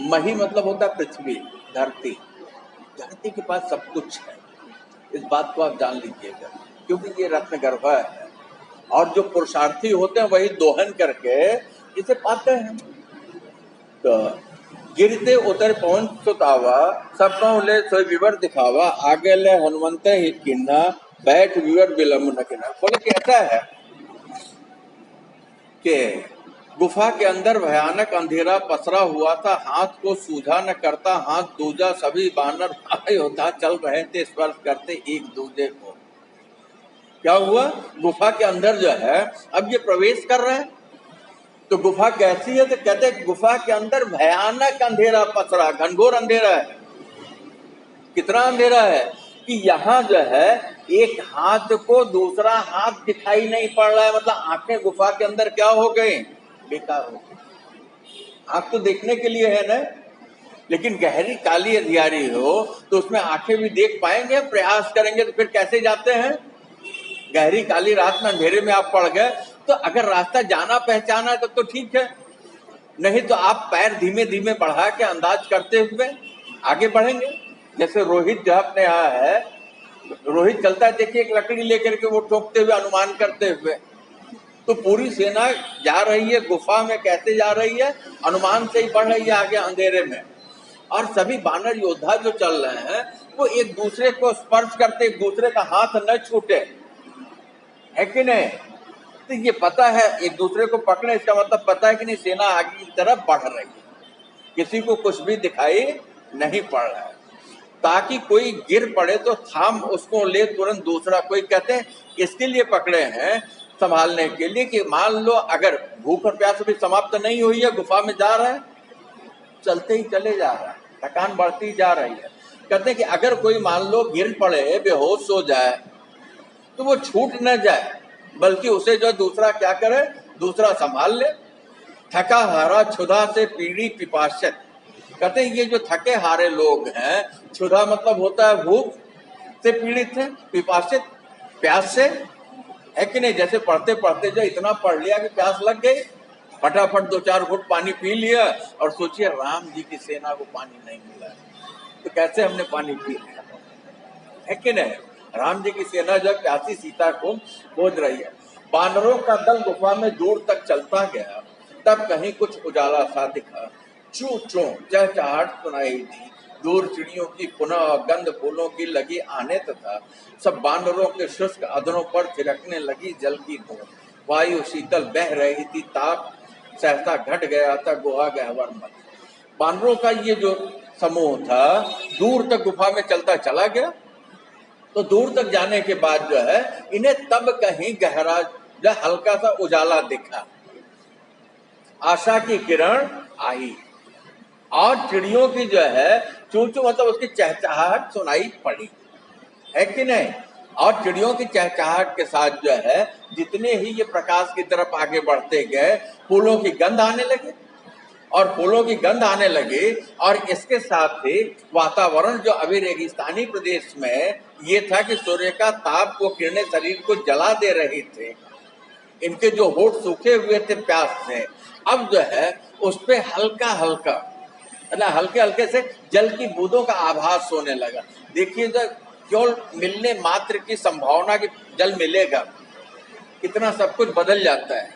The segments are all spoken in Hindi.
मही मतलब होता है पृथ्वी, धरती। धरती के पास सब कुछ है, इस बात को आप जान लीजिएगा, क्योंकि ये रत्न गर्भ है और जो पुरुषार्थी होते हैं वही दोहन करके इसे पाते हैं। तो गिरते उतर पवन सुतावा, सब ले सोई विवर दिखावा, आगे ले हनुमंते ही किन्ना, बैठ विवर विलंब न किन्ना। बोले कहता है कि गुफा के अंदर भयानक अंधेरा पसरा हुआ था, हाथ को सूझा न करता हाथ दूजा, सभी बानर योद्धा चल रहे थे स्पर्श करते एक दूजे को। क्या हुआ? गुफा के अंदर जो है अब ये प्रवेश कर रहे हैं, तो गुफा कैसी है? तो कहते हैं गुफा के अंदर भयानक अंधेरा पसरा, घनघोर अंधेरा है। कितना अंधेरा है कि यहाँ जो है एक हाथ को दूसरा हाथ दिखाई नहीं पड़ रहा है, मतलब आंखें गुफा के अंदर क्या हो गई? बेकार हो गई। आंख तो देखने के लिए है ना, लेकिन गहरी काली अंधियारी हो तो उसमें आंखें भी देख पाएंगे? प्रयास करेंगे तो फिर कैसे जाते हैं? गहरी काली रात में अंधेरे में आप पड़ गए तो अगर रास्ता जाना पहचाना है तब तो ठीक है, नहीं तो आप पैर धीमे धीमे बढ़ा के अंदाज करते हुए आगे बढ़ेंगे। जैसे रोहित जो अपने यहाँ है, रोहित चलता है, देखिए एक लकड़ी लेकर के वो ठोकते हुए अनुमान करते हुए, तो पूरी सेना जा रही है गुफा में, कैसे जा रही है? अनुमान से ही बढ़ रही है आगे अंधेरे में। और सभी बानर योद्धा जो चल रहे हैं वो एक दूसरे को स्पर्श करते, एक दूसरे का हाथ न छूटे, है कि नहीं? तो ये पता है एक दूसरे को पकड़े, इसका मतलब पता है कि नहीं सेना आगे की तरफ बढ़ रही है, किसी को कुछ भी दिखाई नहीं पड़ रहा है, ताकि कोई गिर पड़े तो थाम उसको ले तुरंत दूसरा। कोई कहते हैं इसके लिए पकड़े हैं, संभालने के लिए कि मान लो अगर भूख और प्यास भी समाप्त नहीं हुई है, गुफा में जा रहा है, चलते ही चले जा रहा है, थकान बढ़ती जा रही है, कहते हैं कि अगर कोई मान लो गिर पड़े, बेहोश हो जाए, तो वो छूट न जाए, बल्कि उसे जो दूसरा क्या करे? दूसरा संभाल ले। थका हारा क्षुधा से पीड़ी पिपासित, कहते हैं ये जो थके हारे लोग हैं, क्षुधा मतलब होता है भूख से पीड़ित है, पिपासित प्यास से, है कि नहीं? जैसे पढ़ते पढ़ते जो इतना पढ़ लिया कि प्यास लग गई, फटाफट 2-4 घूंट पानी पी लिया और सोचिए राम जी की सेना को पानी नहीं मिला तो कैसे हमने पानी पी लिया, है कि नहीं? राम जी की सेना जब प्यासी सीता को खोज रही है, बानरों का दल गुफा में दूर तक चलता गया, तब कहीं कुछ उजाला सा दिखा, चू चू चहचहाट सुनाई दी, दूर चिड़ियों की पुनः गंध फूलों की लगी आने तथा सब बानरों के शुष्क अधरों पर थिरकने लगी जल की बूंद, वायु शीतल बह रही थी, ताप सहसा घट गया था गुहा गहवर मत। बानरों का ये जो समूह था दूर तक गुफा में चलता चला गया, तो दूर तक जाने के बाद जो है इन्हें तब कहीं गहरा जो हल्का सा उजाला दिखा, आशा की किरण आई और चिड़ियों की जो है चू चू मतलब उसकी चहचहाहट सुनाई पड़ी, है कि नहीं? और चिड़ियों की चहचहाहट के साथ जो है जितने ही ये प्रकाश की तरफ आगे बढ़ते गए, फूलों की गंध आने लगी और फूलों की गंध आने लगी, और इसके साथ ही वातावरण जो अभी रेगिस्तानी प्रदेश में ये था कि सूर्य का ताप को किरणें शरीर को जला दे रही थे, इनके जो होठ सूखे हुए थे प्यास से, अब जो है उस पे हल्का हल्का मतलब हल्के हल्के से जल की बूंदों का आभास होने लगा। देखिए तो केवल मिलने मात्र की संभावना कि जल मिलेगा, कितना सब कुछ बदल जाता है।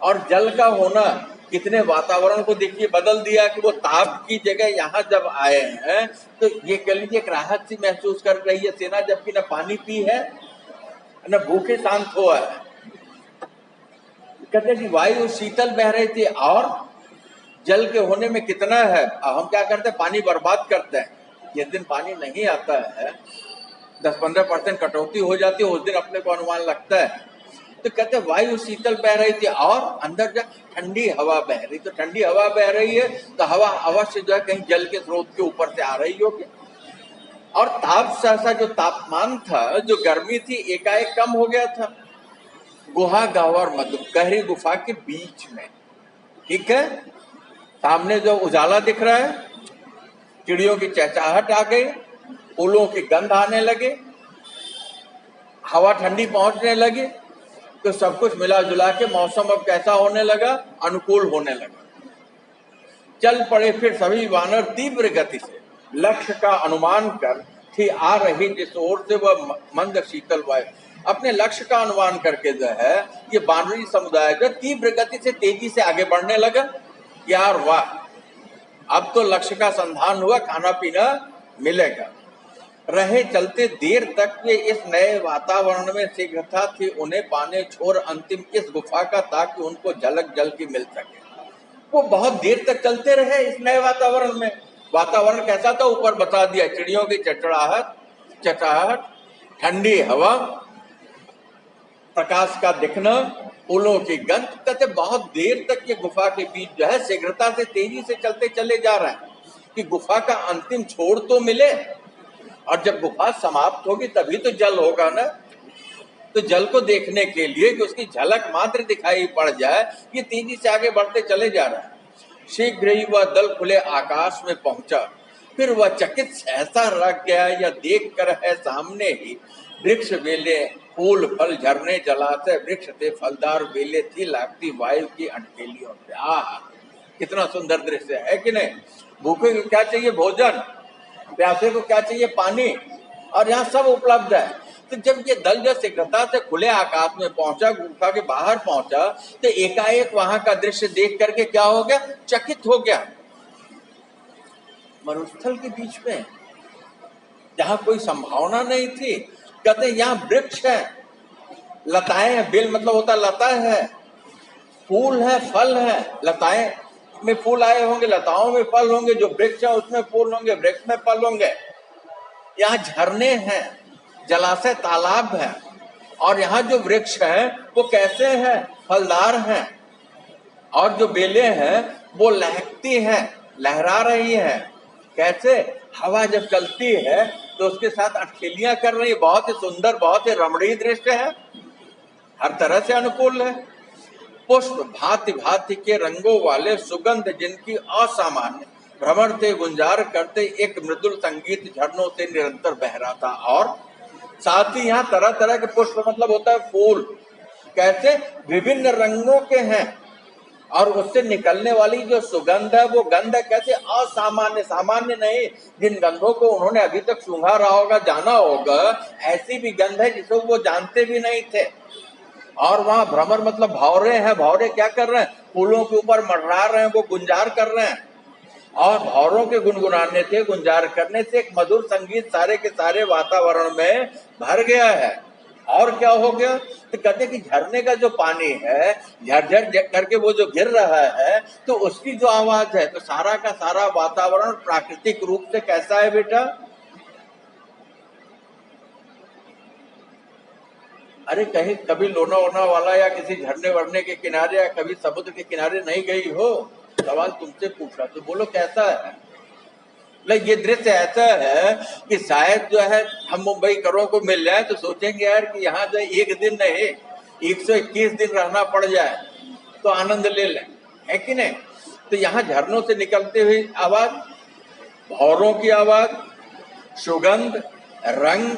और जल का होना कितने वातावरण को देखिए बदल दिया कि वो ताप की जगह यहाँ जब आए हैं तो ये कह लीजिए एक राहत सी महसूस कर रही है सेना, जबकि न पानी पी है न भूखे शांत हुआ है। कहते कि वायु शीतल बह रही थी, और जल के होने में कितना है, हम क्या करते हैं पानी बर्बाद करते हैं, जिस दिन पानी नहीं आता है 10-15% कटौती हो जाती है, उस दिन अपने को अनुमान लगता है। तो कहते वायु शीतल बह रही थी और अंदर जो ठंडी हवा बह रही, तो ठंडी हवा बह रही है तो हवा अवश्य जो है कहीं जल के स्रोत के ऊपर से आ रही होगी, और ताप सहसा जो तापमान था, जो गर्मी थी, एकाएक कम हो गया था। गुहा गहवर मध्य, गहरी गुफा के बीच में, ठीक है, सामने जो उजाला दिख रहा है, चिड़ियों की चहचहाहट आ गई, फूलों की गंध आने लगे, हवा ठंडी पहुंचने लगी, तो सब कुछ मिला जुला के मौसम अब कैसा होने लगा? अनुकूल होने लगा। चल पड़े फिर सभी वानर तीव्र गति से, लक्ष्य का अनुमान कर थी आ रही जिस ओर से वह मंद शीतल वायु। अपने लक्ष्य का अनुमान करके जो है ये वानरी समुदाय जो तीव्र गति से तेजी से आगे बढ़ने लगा। यार वाह, अब तो लक्ष्य का संधान हुआ, खाना पीना मिलेगा। रहे चलते देर तक वे इस नए वातावरण में, शीघ्रता थी उन्हें पाने छोर अंतिम इस गुफा का, ताकि उनको झलक जल की मिल सके। वो बहुत देर तक चलते रहे इस नए वातावरण में। वातावरण कैसा था ऊपर बता दिया, चिड़ियों की चटचटाहट, ठंडी हवा, प्रकाश का दिखना, फूलों की गंध। कहते बहुत देर तक ये गुफा के बीच जो है शीघ्रता से तेजी से चलते चले जा रहे हैं कि गुफा का अंतिम छोर तो मिले, और जब गुफा समाप्त होगी तभी तो जल होगा ना। तो जल को देखने के लिए कि उसकी झलक मात्र दिखाई पड़ जाए, ये तेजी से आगे बढ़ते चले जा रहा है। शीघ्र ही वह दल खुले आकाश में पहुंचा, फिर वह चकित सहसा रख गया, यह देख कर है सामने ही वृक्ष बेले, फूल फल झरने जलाशय वृक्ष थे, फलदार बेले थी लागती वायु की अटकेलियों से। आह, कितना सुंदर दृश्य है कि नहीं। भूखे को क्या चाहिए, भोजन, प्यासे को क्या चाहिए, पानी, और यहाँ सब उपलब्ध है। तो जब ये दल जो शीघ्रता से खुले आकाश में पहुंचा, गुफा के बाहर पहुंचा, तो एकाएक वहां का दृश्य देख करके क्या हो गया, चकित हो गया। मरुस्थल के बीच में जहां कोई संभावना नहीं थी, कहते यहाँ वृक्ष है, लताएं हैं, बेल मतलब होता लता है, फूल है, फल है, लताएं में फूल आए होंगे, लताओं में फल होंगे, जो वृक्ष है उसमें फूल होंगे, वृक्ष में फल होंगे। यहाँ झरने हैं, जलाशय, तालाब है, और यहाँ जो वृक्ष है वो कैसे हैं, फलदार हैं, और जो बेलें हैं वो लहकती हैं, लहरा रही हैं। कैसे, हवा जब चलती है तो उसके साथ अटखेलियां कर रही है। बहुत ही सुंदर, बहुत ही रमणीय दृश्य है, हर तरह से अनुकूल है। पुष्प भांति भांति के रंगों वाले, सुगंध जिनकी असामान्य, भ्रमर थे गुंजार करते, एक मृदुल संगीत झरनों से निरंतर बह रहा था। और साथ ही यहाँ तरह तरह के पुष्प मतलब होता है फूल, कैसे विभिन्न रंगों के हैं, और उससे निकलने वाली जो सुगंध है वो गंध है कैसे असामान्य, सामान्य नहीं, जिन गंधों को उन्होंने अभी तक सूंघा रहा होगा, जाना होगा, ऐसी भी गंध है जिसे वो जानते भी नहीं थे। और वहां भ्रमर मतलब भौरे हैं, भौरे क्या कर रहे हैं, फूलों के ऊपर मंडरा रहे हैं, वो गुंजार कर रहे हैं, और भौरों के गुनगुनाने से, गुंजार करने से एक मधुर संगीत सारे के सारे वातावरण में भर गया है। और क्या हो गया, तो कहते कि झरने का जो पानी है झरझर करके वो जो गिर रहा है, तो उसकी जो आवाज है, तो सारा का सारा वातावरण प्राकृतिक रूप से कैसा है बेटा। अरे कहीं कभी लोना वोना वाला या किसी झरने वरने के किनारे या कभी समुद्र के किनारे नहीं गई हो, सवाल तुमसे पूछा तो बोलो कैसा है। ये दृश्य ऐसा है कि शायद जो है हम मुंबई करों को मिल जाए तो सोचेंगे यार कि यहाँ जो एक दिन नहीं 121 दिन रहना पड़ जाए तो आनंद ले लें, है कि नहीं। तो यहाँ झरनों से निकलती हुई आवाज, भौरों की आवाज, सुगंध, रंग,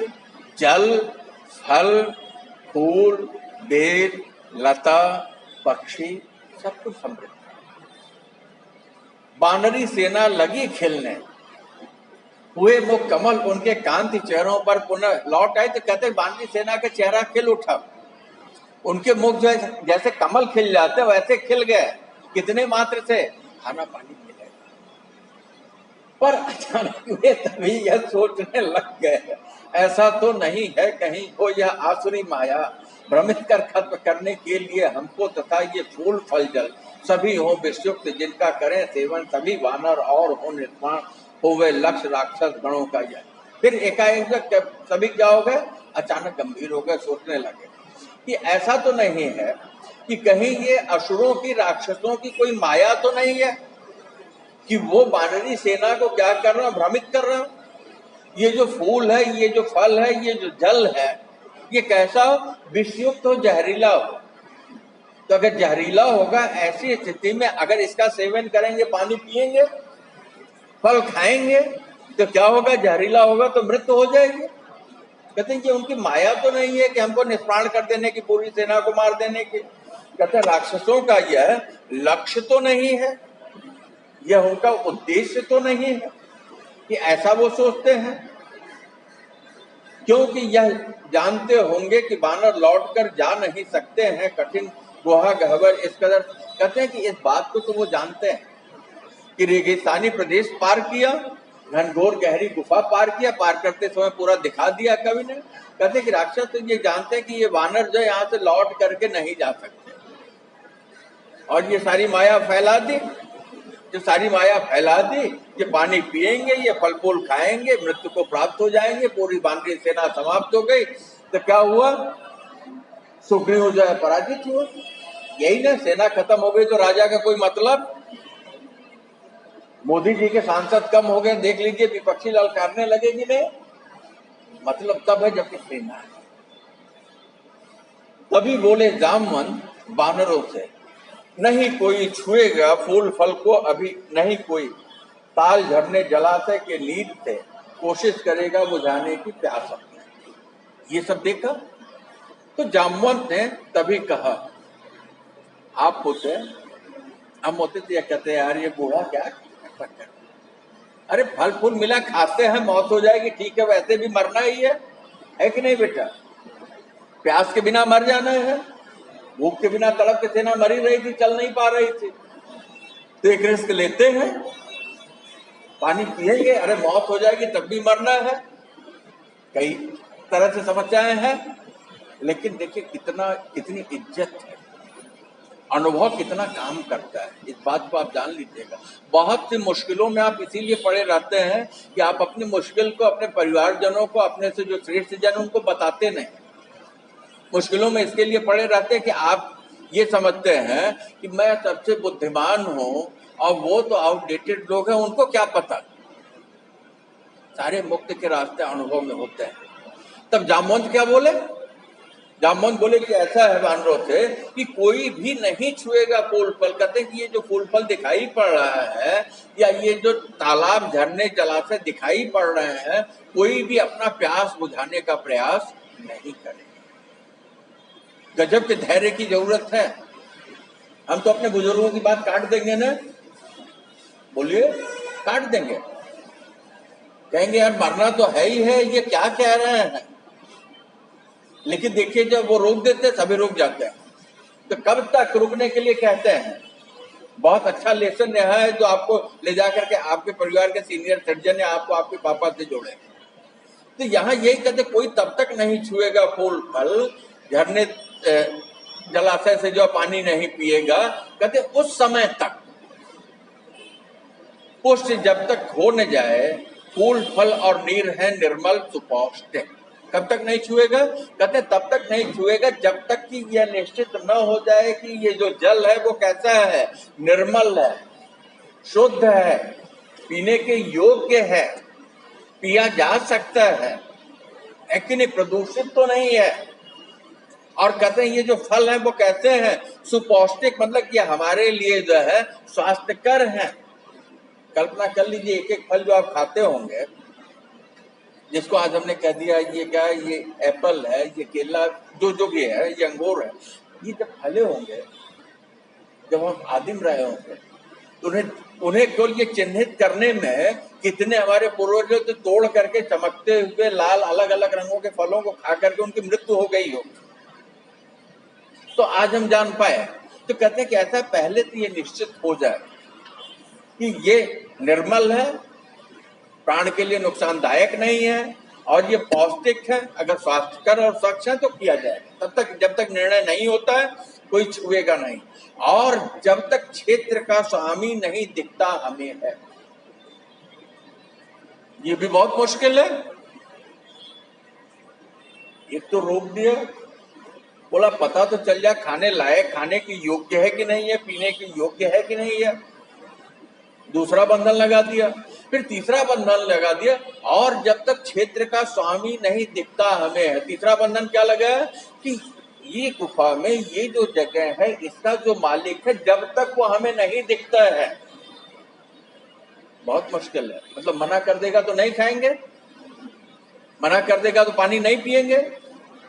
जल, फल, फूल, बेल, लता, पक्षी, सब कुछ समृद्ध। बानरी सेना लगी खिलने, हुए वो कमल उनके कांति चेहरों पर पुनः लौट आए। तो कहते बानरी सेना का चेहरा खिल उठा, उनके मुख जो है जैसे कमल खिल जाते वैसे खिल गए। कितने मात्र से, खाना पानी मिले। पर अचानक वे तभी यह सोचने लग गए, ऐसा तो नहीं है कहीं हो यह आसुरी माया, भ्रमित कर खत्म करने के लिए हमको तथा ये फूल फल जल सभी हो विषयुक्त, जिनका करें सेवन सभी वानर और हो निर्माण हो वे लक्ष्य राक्षस गणों का यह। फिर एकाएक सभी क्या हो गए, अचानक गंभीर हो गए, सोचने लगे कि ऐसा तो नहीं है कि कहीं ये असुरों की, राक्षसों की कोई माया तो नहीं है कि वो बानरी सेना को क्या कर रहा, भ्रमित कर रहा। ये जो फूल है, ये जो फल है, ये जो जल है, ये कैसा हो, विषयुक्त हो, जहरीला हो। तो अगर जहरीला होगा, ऐसी स्थिति में अगर इसका सेवन करेंगे, पानी पिएंगे, फल खाएंगे, तो क्या होगा, जहरीला होगा तो मृत्यु हो जाएगी। कहते हैं कि उनकी माया तो नहीं है कि हमको निष्प्राण कर देने की, पूरी सेना को मार देने की। कहते हैं राक्षसों का यह लक्ष्य तो नहीं है। यह उनका उद्देश्य तो नहीं है कि ऐसा वो सोचते हैं, क्योंकि यह जानते होंगे कि बानर लौटकर जा नहीं सकते हैं, कठिन गुहा गहवर इस कदर। कहते हैं कि इस बात को तो वो जानते हैं कि रेगिस्तानी प्रदेश पार किया, घनघोर गहरी गुफा पार किया, पार करते समय पूरा दिखा दिया कवि ने। कहते हैं कि राक्षस तो ये जानते हैं कि ये वानर जो यहाँ से लौट करके नहीं जा सकते, और ये सारी माया फैला दी, जो सारी माया फैला दी, ये पानी पिएंगे, ये फल फूल खाएंगे, मृत्यु को प्राप्त हो जाएंगे, पूरी वानरी सेना समाप्त हो गई। तो क्या हुआ? सुग्रीव जो है पराजित हुआ। यही ना, सेना खत्म हो गई तो राजा का कोई मतलब। मोदी जी के सांसद कम हो गए, देख लीजिए, विपक्षी ललकारने लगे कि नहीं, मतलब तब है जबकि सेना है। तभी बोले जामवंत बानरों से, नहीं कोई छुएगा फूल फल को अभी, नहीं कोई ताल झरने जलाशय के नीर से कोशिश करेगा बुझाने की प्यास अपनी। ये सब देखा तो जामवंत ने तभी कहा, आप पूछे हम होते तो यह कहते यार ये बूढ़ा क्या, अरे फल फूल मिला खाते हैं, मौत हो जाएगी ठीक है, वैसे भी मरना ही है कि नहीं बेटा? प्यास के बिना मर जाना है, भूख के बिना तड़प के सेना मरी रही थी, चल नहीं पा रही थी, तो एक रिस्क लेते हैं, पानी पिएंगे, अरे मौत हो जाएगी तब भी मरना है। कई तरह से समस्याएं हैं, लेकिन देखिए कितनी इज्जत है, अनुभव कितना काम करता है, इस बात को आप जान लीजिएगा। बहुत सी मुश्किलों में आप इसीलिए पड़े रहते हैं कि आप अपनी मुश्किल को अपने परिवारजनों को, अपने से जो श्रेष्ठ जन उनको बताते नहीं। मुश्किलों में इसके लिए पड़े रहते हैं कि आप ये समझते हैं कि मैं सबसे बुद्धिमान हूं और वो तो आउटडेटेड लोग हैं, उनको क्या पता। सारे मुक्त के रास्ते अनुभव में होते हैं। तब जामवंत क्या बोले? जामवंत बोले कि ऐसा है वानरों से कि कोई भी नहीं छुएगा फूल फल। कहते हैं कि ये जो फूल फल दिखाई पड़ रहा है, या ये जो तालाब झरने जलाशय दिखाई पड़ रहे हैं, कोई भी अपना प्यास बुझाने का प्रयास नहीं करेगा। गजब के धैर्य की जरूरत है। हम तो अपने बुजुर्गों की बात काट देंगे ना, बोलिए, काट देंगे, कहेंगे यार मरना तो है ही है, ये क्या कह रहे हैं। लेकिन देखिए जब वो रोक देते हैं सभी रुक जाते हैं। तो कब तक रुकने के लिए कहते हैं? बहुत अच्छा लेसन यह है जो आपको ले जाकर के आपके परिवार के सीनियर सिटीजन या आपको आपके पापा से जोड़े। तो यहाँ यही कहते कोई तब तक नहीं छुएगा फूल फल, झरने जलाशय से जो पानी नहीं पिएगा, कहते उस समय तक पुष्ट जब तक हो न जाए, फूल फल और नीर है निर्मल सुपौष्टिक। कब तक नहीं छुएगा? कहते तब तक नहीं छुएगा जब तक कि यह निश्चित न हो जाए कि ये जो जल है वो कैसा है, निर्मल है, शुद्ध है, पीने के योग्य है, पिया जा सकता है कि नहीं, प्रदूषित तो नहीं है। और कहते हैं ये जो फल है वो कहते हैं सुपौष्टिक, मतलब कि हमारे लिए जो है स्वास्थ्यकर है। कल्पना कर लीजिए एक एक फल जो आप खाते होंगे, जिसको आज हमने कह दिया ये क्या है, ये एप्पल है, ये केला, जो भी है, ये अंगूर है, ये जब फले होंगे, जब हम आदिम रहे होंगे, तो उन्हें केवल ये चिन्हित करने में कितने हमारे पूर्वजों तो तोड़ करके चमकते हुए लाल अलग अलग रंगों के फलों को खा करके उनकी मृत्यु हो गई हो, तो आज हम जान पाए। तो कहते हैं कि ऐसा पहले तो ये निश्चित हो जाए कि ये निर्मल है, प्राण के लिए नुकसानदायक नहीं है, और ये पौष्टिक है, अगर स्वास्थ्यकर और स्वच्छ है तो किया जाए। तब तक जब तक निर्णय नहीं होता है कोई छुएगा नहीं, और जब तक क्षेत्र का स्वामी नहीं दिखता हमें है। ये भी बहुत मुश्किल है। एक तो रोक दिया, बोला पता तो चल जाए खाने लायक, खाने की योग्य है कि नहीं है, पीने की योग्य है कि नहीं है। दूसरा बंधन लगा दिया, फिर तीसरा बंधन लगा दिया, और जब तक क्षेत्र का स्वामी नहीं दिखता हमें है। तीसरा बंधन क्या लगा है कि ये गुफा में ये जो जगह है इसका जो मालिक है, जब तक वो हमें नहीं दिखता है बहुत मुश्किल है। मतलब मना कर देगा तो नहीं खाएंगे, मना कर देगा तो पानी नहीं पिएंगे,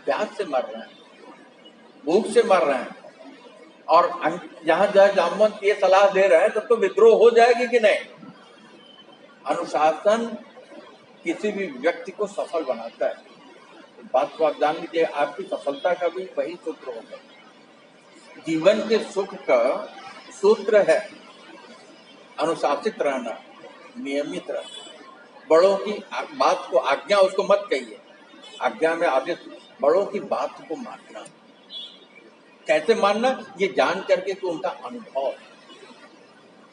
प्यास से मर रहे हैं, भूख से मर रहे हैं, और जहां जय जामवंत ये सलाह दे रहे हैं तब तो विद्रोह हो जाएगी कि नहीं। अनुशासन किसी भी व्यक्ति को सफल बनाता है, इस बात को आप जान लीजिए। आपकी सफलता का भी वही सूत्र होगा। जीवन के सुख का सूत्र है अनुशासित रहना, नियमित रहना। बड़ों की बात को आज्ञा उसको मत कहिए, आज्ञा में आदेश। बड़ों की बात को मानना, कैसे मानना, ये जान करके कि उनका अनुभव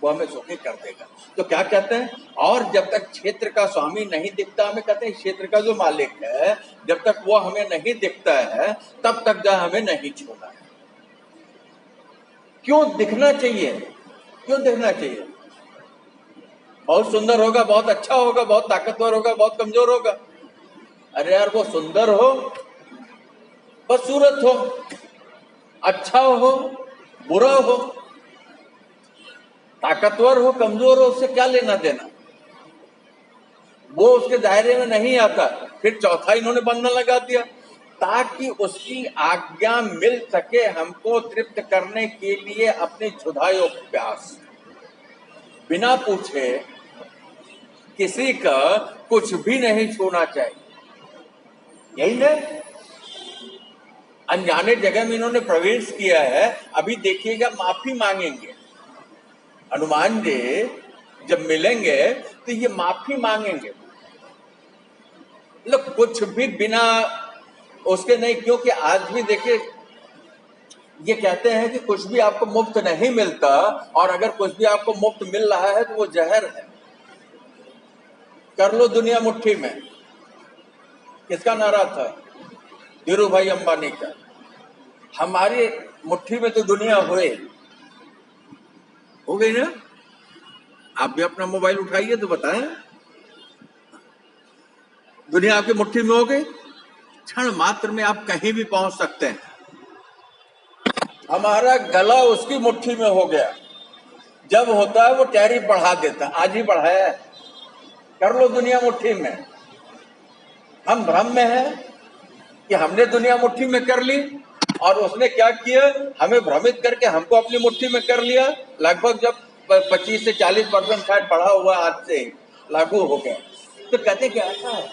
वो हमें सुखी कर देगा। तो क्या कहते हैं, और जब तक क्षेत्र का स्वामी नहीं दिखता, हमें कहते हैं क्षेत्र का जो मालिक है, जब तक वो हमें नहीं दिखता है तब तक जा हमें नहीं छोड़ना है। क्यों दिखना चाहिए, क्यों दिखना चाहिए? बहुत सुंदर होगा, बहुत अच्छा होगा, बहुत ताकतवर होगा, बहुत कमजोर होगा। अरे यार, वो सुंदर हो, बदसूरत हो, अच्छा हो, बुरा हो, ताकतवर हो, कमजोर हो, उससे क्या लेना देना? वो उसके दायरे में नहीं आता। फिर चौथा इन्होंने बंधन लगा दिया, ताकि उसकी आज्ञा मिल सके हमको तृप्त करने के लिए अपनी क्षुधायो प्यास। बिना पूछे किसी का कुछ भी नहीं छूना चाहिए, यही ना। अनजाने जगह में इन्होंने प्रवेश किया है। अभी देखिएगा, माफी मांगेंगे हनुमान जी, जब मिलेंगे तो ये माफी मांगेंगे, मतलब कुछ भी बिना उसके नहीं। क्योंकि आज भी देखिए, ये कहते हैं कि कुछ भी आपको मुफ्त नहीं मिलता, और अगर कुछ भी आपको मुफ्त मिल रहा है तो वो जहर है। कर लो दुनिया मुट्ठी में, किसका नारा था? धीरू भाई अंबानी का। हमारी मुट्ठी में तो दुनिया हो गई ना। आप भी अपना मोबाइल उठाइए तो बताएं, दुनिया आपकी मुट्ठी में हो गई। क्षण मात्र में आप कहीं भी पहुंच सकते हैं। हमारा गला उसकी मुट्ठी में हो गया। जब होता है वो टैरिफ बढ़ा देता, आज ही बढ़ाया है। कर लो दुनिया मुट्ठी में। हम भ्रम में हैं कि हमने दुनिया मुट्ठी में कर ली, और उसने क्या किया, हमें भ्रमित करके हमको अपनी मुट्ठी में कर लिया। लगभग जब 25 से 40% शायद बढ़ा हुआ आज से लागू हो गया। तो कहते क्या ऐसा है,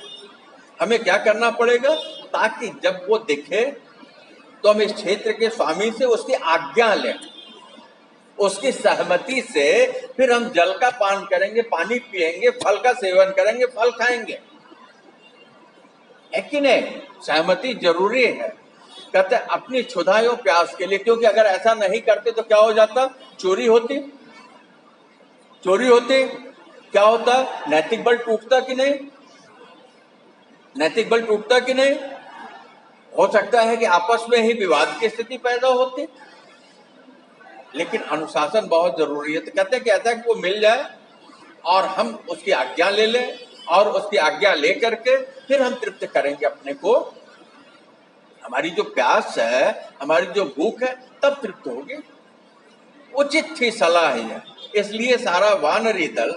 हमें क्या करना पड़ेगा, ताकि जब वो दिखे तो हम इस क्षेत्र के स्वामी से उसकी आज्ञा लें, उसकी सहमति से फिर हम जल का पान करेंगे, पानी पिएंगे, फल का सेवन करेंगे, फल खाएंगे, है कि नहीं? सहमति जरूरी है। कहते अपनी क्षुधाओं प्यास के लिए, क्योंकि अगर ऐसा नहीं करते तो क्या हो जाता, चोरी होती। चोरी होती क्या होता, नैतिक बल टूटता कि नहीं? नैतिक बल टूटता कि नहीं? हो सकता है कि आपस में ही विवाद की स्थिति पैदा होती। लेकिन अनुशासन बहुत जरूरी है। तो कहते हैं कि ऐसा कि वो मिल जाए और हम उसकी आज्ञा ले लें, और उसकी आज्ञा ले करके फिर हम तृप्त करेंगे अपने को। हमारी जो प्यास है, हमारी जो भूख है, तब तृप्त होगी। उचित थी सलाह है, इसलिए सारा वानरी दल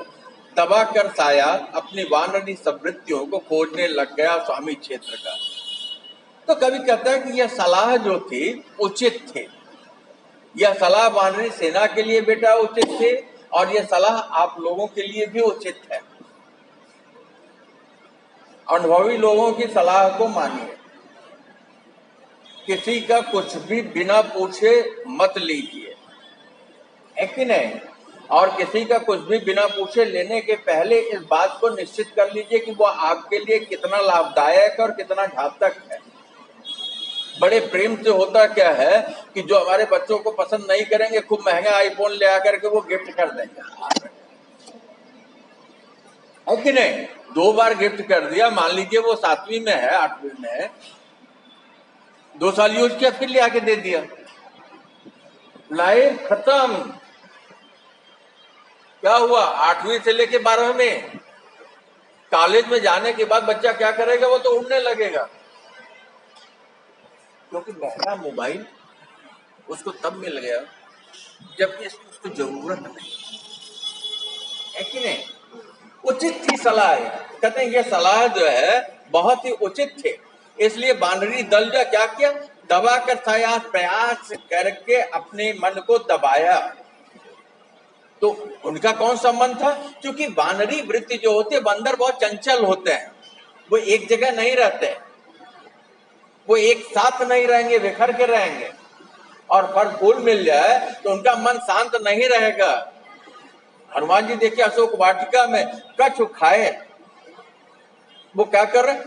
दबा कर साया अपनी वानरी संवृत्तियों को खोजने लग गया स्वामी क्षेत्र का। तो कभी कहता है कि यह सलाह जो थी उचित थी। यह सलाह वानरी सेना के लिए बेटा उचित थी, और यह सलाह आप लोगों के लिए भी उचित है। अनुभवी लोगों की सलाह को मानिए, किसी का कुछ भी बिना पूछे मत लीजिए, है कि नहीं? और किसी का कुछ भी बिना पूछे लेने के पहले इस बात को निश्चित कर लीजिए कि वो आपके लिए कितना लाभदायक और कितना घातक है। बड़े प्रेम से होता क्या है कि जो हमारे बच्चों को पसंद नहीं करेंगे, खूब महंगा आईफोन ले आकर के वो गिफ्ट कर देंगे, है कि नहीं? 2 बार गिफ्ट कर दिया, मान लीजिए वो 7वीं में है, 8वीं में है, 2 साल यूज किया, फिर ले आके दे दिया, लाइफ खत्म। क्या हुआ, 8वीं से लेके 12वीं में, कॉलेज में जाने के बाद बच्चा क्या करेगा, वो तो उड़ने लगेगा। क्योंकि महंगा मोबाइल उसको तब मिल गया जबकि उसको जरूरत नहीं, है कि नहीं? उचित थी सलाह। कहते हैं ये सलाह जो है बहुत ही उचित थी, इसलिए वानरी दल जो क्या किया, दबा कर प्रयास करके अपने मन को दबाया। तो उनका कौन सा मन था? क्योंकि वानरी वृत्ति जो होते, बंदर बहुत चंचल होते हैं, वो एक जगह नहीं रहते, वो एक साथ नहीं रहेंगे, बिखर के रहेंगे। और फल फूल मिल जाए तो उनका मन शांत नहीं रहेगा। हनुमान जी देखिए अशोक वाटिका में कछु खाए, वो क्या कर रहे,